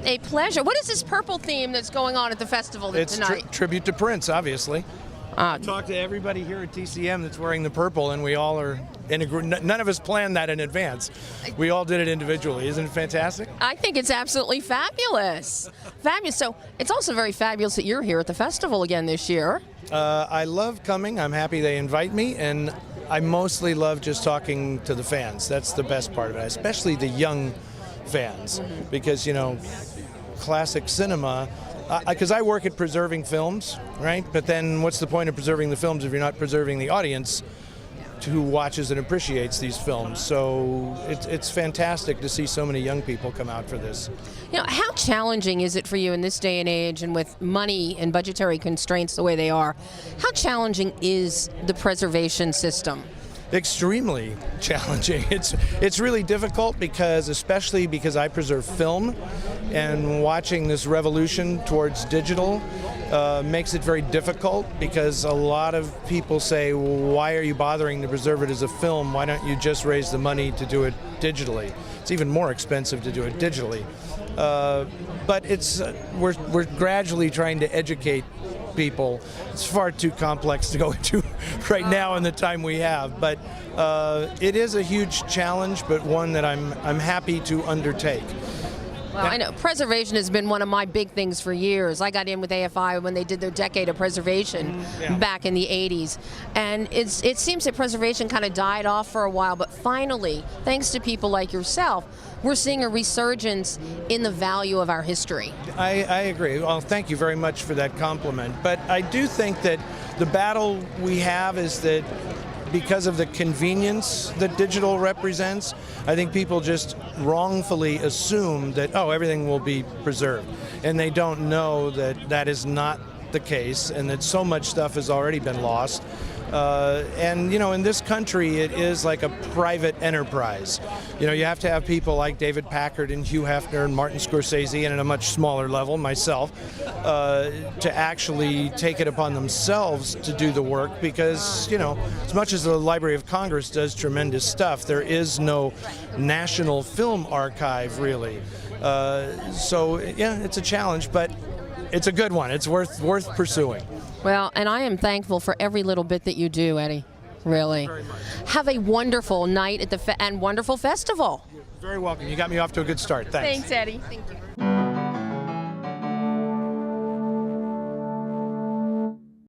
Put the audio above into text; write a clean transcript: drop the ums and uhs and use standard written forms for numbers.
A pleasure. What is this purple theme that's going on at the festival tonight? It's tribute to Prince, obviously. Talk to everybody here at TCM that's wearing the purple, and we all are in a group. None of us planned that in advance. We all did it individually. Isn't it fantastic? I think it's absolutely fabulous. Fabulous. So it's also very fabulous that you're here at the festival again this year. I love coming. I'm happy they invite me, and I mostly love just talking to the fans. That's the best part of it, especially the young fans, because, you know, classic cinema, because I work at preserving films, right? But then what's the point of preserving the films if you're not preserving the audience who watches and appreciates these films? So it's fantastic to see so many young people come out for this. You know, how challenging is it for you in this day and age, and with money and budgetary constraints the way they are, how challenging is the preservation system? Extremely challenging. It's really difficult especially because I preserve film, and watching this revolution towards digital makes it very difficult, because a lot of people say, well, why are you bothering to preserve it as a film? Why don't you just raise the money to do it digitally? It's even more expensive to do it digitally. But we're gradually trying to educate people. It's far too complex to go into right now in the time we have, but it is a huge challenge, but one that I'm happy to undertake. Well, I know preservation has been one of my big things for years. I got in with AFI when they did their decade of preservation back in the 80s. And it seems that preservation kind of died off for a while, but finally, thanks to people like yourself, we're seeing a resurgence in the value of our history. I agree. Well, thank you very much for that compliment. But I do think that the battle we have is that because of the convenience that digital represents, I think people just wrongfully assume that, oh, everything will be preserved. And they don't know that that is not the case, and that so much stuff has already been lost. And, you know, in this country, it is like a private enterprise. You know, you have to have people like David Packard and Hugh Hefner and Martin Scorsese, and at a much smaller level, myself, to actually take it upon themselves to do the work, because, you know, as much as the Library of Congress does tremendous stuff, there is no national film archive, really. So, yeah, it's a challenge, but it's a good one. It's worth pursuing. Well, and I am thankful for every little bit that you do, Eddie. Really. Have a wonderful night at the and wonderful festival. You're very welcome. You got me off to a good start. Thanks. Thanks, Eddie. Thank you.